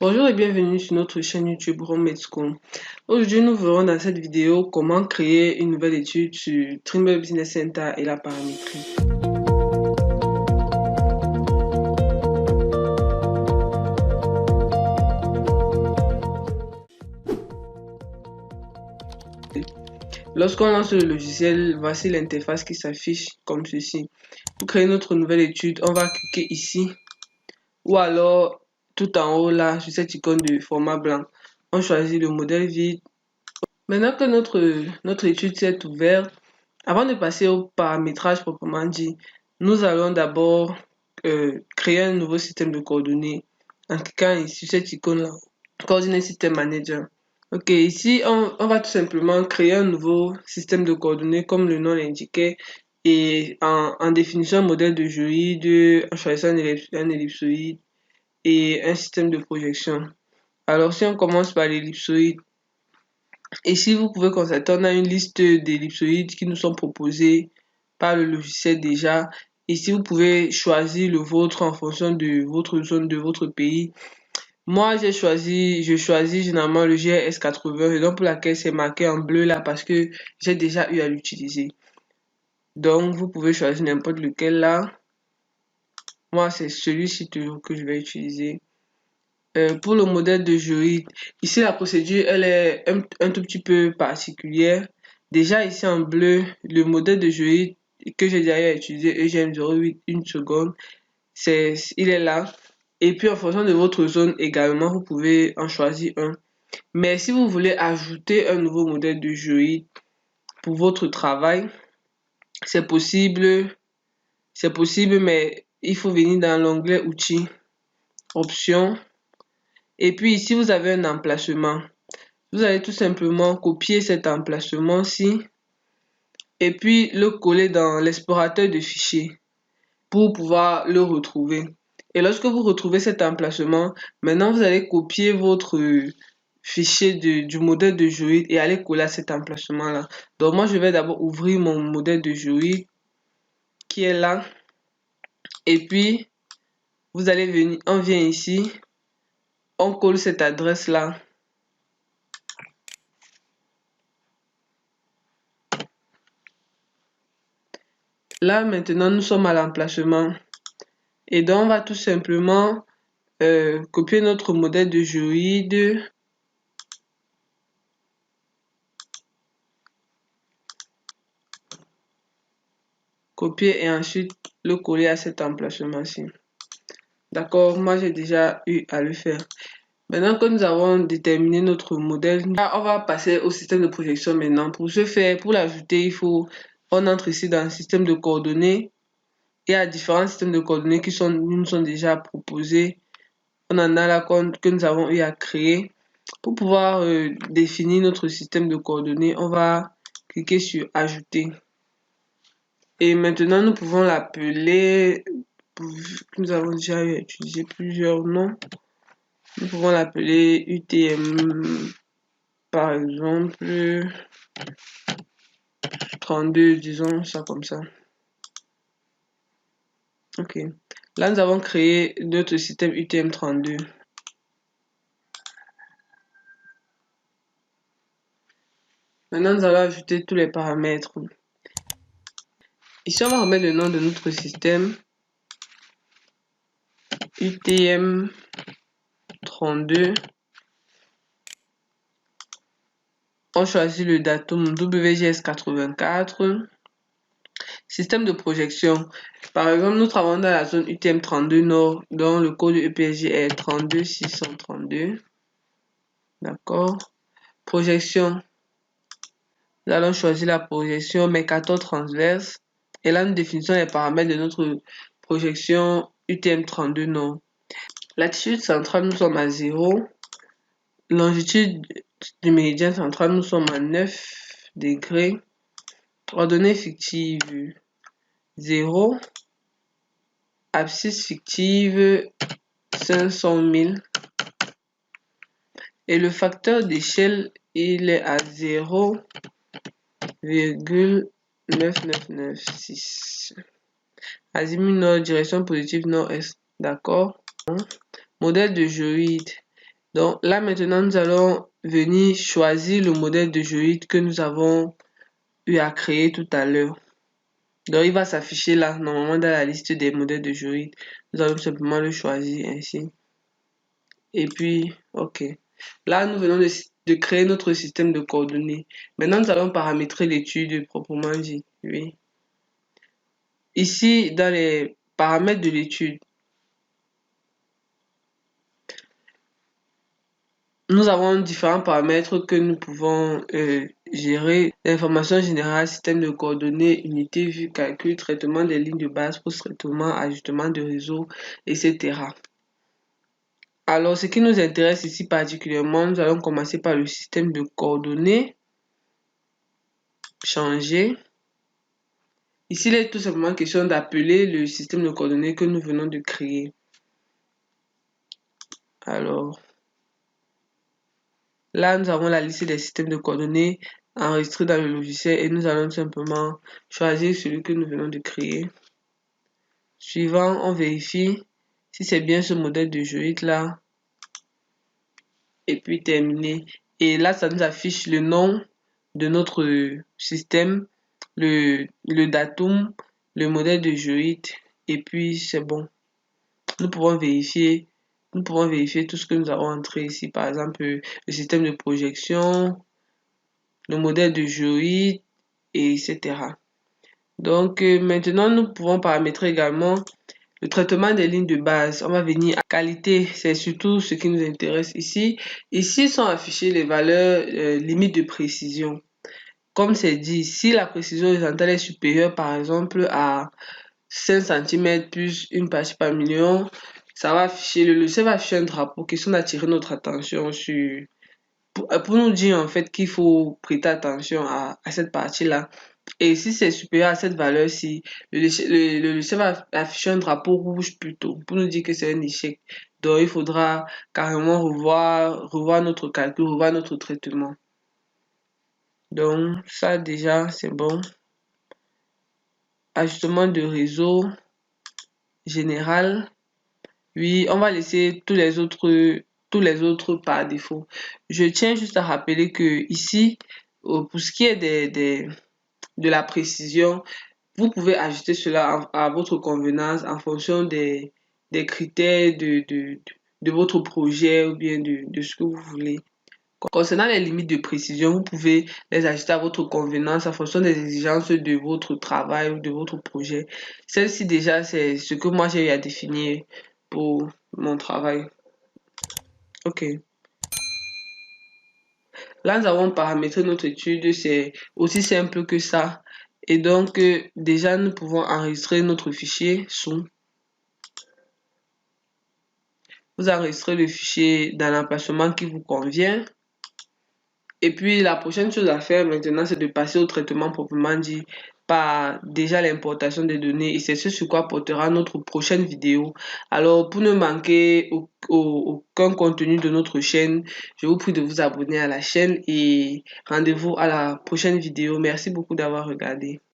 Bonjour et bienvenue sur notre chaîne YouTube Homemade School. Aujourd'hui, nous verrons dans cette vidéo comment créer une nouvelle étude sur Trimble Business Center et la paramétrie. Lorsqu'on lance le logiciel, voici l'interface qui s'affiche comme ceci. Pour créer notre nouvelle étude, on va cliquer ici ou alors tout en haut là sur cette icône de format blanc. On choisit le modèle vide. Maintenant que notre étude s'est ouverte, avant de passer au paramétrage proprement dit, nous allons d'abord créer un nouveau système de coordonnées en cliquant ici sur cette icône-là, Coordinate System Manager. Ok, ici, on va tout simplement créer un nouveau système de coordonnées comme le nom l'indiquait et en définissant un modèle de géoïde, en choisissant un ellipsoïde et un système de projection. Alors, si on commence par l'ellipsoïde, ici, vous pouvez constater, on a une liste d'ellipsoïdes qui nous sont proposés par le logiciel déjà. Ici, vous pouvez choisir le vôtre en fonction de votre zone, de votre pays. Moi, je choisis généralement le GS80, raison pour laquelle c'est marqué en bleu là, parce que j'ai déjà eu à l'utiliser. Donc, vous pouvez choisir n'importe lequel là. Moi, c'est celui-ci toujours que je vais utiliser. Pour le modèle de géoïde, ici la procédure elle est un tout petit peu particulière. Déjà ici en bleu, le modèle de géoïde que j'ai déjà utilisé, EGM08 1 seconde, il est là. Et puis en fonction de votre zone également, vous pouvez en choisir un. Mais si vous voulez ajouter un nouveau modèle de géoïde pour votre travail, c'est possible, mais il faut venir dans l'onglet outils, options. Et puis ici, vous avez un emplacement. Vous allez tout simplement copier cet emplacement-ci et puis le coller dans l'explorateur de fichiers pour pouvoir le retrouver. Et lorsque vous retrouvez cet emplacement, maintenant vous allez copier votre fichier du modèle de géoïde et aller coller à cet emplacement-là. Donc moi, je vais d'abord ouvrir mon modèle de géoïde qui est là. Et puis, vous allez venir, on vient ici, on colle cette adresse-là. Là, maintenant, nous sommes à l'emplacement. Et donc, on va tout simplement copier notre modèle de géoïde. Copier et ensuite le coller à cet emplacement-ci. D'accord, moi j'ai déjà eu à le faire. Maintenant que nous avons déterminé notre modèle, on va passer au système de projection maintenant. Pour ce faire, pour l'ajouter, on entre ici dans le système de coordonnées. Il y a différents systèmes de coordonnées qui nous sont déjà proposés. On en a là que nous avons eu à créer. Pour pouvoir définir notre système de coordonnées, on va cliquer sur ajouter. Et maintenant, nous pouvons l'appeler, nous avons déjà utilisé plusieurs noms. Nous pouvons l'appeler UTM, par exemple, 32, disons ça comme ça. Ok. Là, nous avons créé notre système UTM32. Maintenant, nous allons ajouter tous les paramètres. Ici, on va remettre le nom de notre système. UTM32. On choisit le datum WGS84. Système de projection. Par exemple, nous travaillons dans la zone UTM32 Nord, dont le code EPSG est 32632. D'accord. Projection. Nous allons choisir la projection Mercator transverse. Et là, nous définissons les paramètres de notre projection UTM32 Nord. Latitude centrale, nous sommes à 0. Longitude du méridien central, nous sommes à 9 degrés. Ordonnées fictives 0. Abscisse fictive 500 000. Et le facteur d'échelle, il est à 0,9996. Azimut nord, direction positive nord-est. D'accord. Modèle de géoïde. Donc là maintenant, nous allons venir choisir le modèle de geoïde que nous avons eu à créer tout à l'heure. Donc il va s'afficher là, normalement dans la liste des modèles de geoïde. Nous allons simplement le choisir ainsi. Et puis, ok. Là, nous venons de créer notre système de coordonnées. Maintenant, nous allons paramétrer l'étude proprement dit. Oui. Ici, dans les paramètres de l'étude, nous avons différents paramètres que nous pouvons gérer. Information générale, système de coordonnées, unité, vue, calcul, traitement des lignes de base, post-traitement, ajustement de réseau, etc. Alors, ce qui nous intéresse ici particulièrement, nous allons commencer par le système de coordonnées. Changer. Ici, il est tout simplement question d'appeler le système de coordonnées que nous venons de créer. Alors, là, nous avons la liste des systèmes de coordonnées enregistrés dans le logiciel et nous allons simplement choisir celui que nous venons de créer. Suivant, on vérifie si c'est bien ce modèle de geoïde là. Et puis terminer. Et là, ça nous affiche le nom de notre système, le datum, le modèle de geoïde. Et puis, c'est bon. Nous pouvons vérifier tout ce que nous avons entré ici. Par exemple, le système de projection, le modèle de geoïde, etc. Donc, maintenant, nous pouvons paramétrer également le traitement des lignes de base. On va venir à qualité, c'est surtout ce qui nous intéresse ici. Ici sont affichées les valeurs limites de précision. Comme c'est dit, si la précision horizontale est supérieure par exemple à 5 cm plus une partie par million, ça va afficher, le logiciel va afficher un drapeau, question d'attirer notre attention sur, pour nous dire en fait qu'il faut prêter attention à cette partie-là. Et si c'est supérieur à cette valeur-ci, le logiciel va afficher un drapeau rouge plutôt pour nous dire que c'est un échec. Donc il faudra carrément revoir notre calcul, revoir notre traitement. Donc ça déjà c'est bon. Ajustement de réseau général. Oui, on va laisser tous les autres par défaut. Je tiens juste à rappeler que ici, pour ce qui est de la précision, vous pouvez ajuster cela à votre convenance en fonction des critères de votre projet ou bien de ce que vous voulez. Concernant les limites de précision, vous pouvez les ajuster à votre convenance en fonction des exigences de votre travail ou de votre projet. Celle-ci déjà, c'est ce que moi j'ai eu à définir pour mon travail. Ok. Là, nous avons paramétré notre étude. C'est aussi simple que ça. Et donc, déjà, nous pouvons enregistrer notre fichier son. Vous enregistrez le fichier dans l'emplacement qui vous convient. Et puis, la prochaine chose à faire maintenant, c'est de passer au traitement proprement dit par déjà l'importation des données. Et c'est ce sur quoi portera notre prochaine vidéo. Alors, pour ne manquer aucun contenu de notre chaîne, je vous prie de vous abonner à la chaîne et rendez-vous à la prochaine vidéo. Merci beaucoup d'avoir regardé.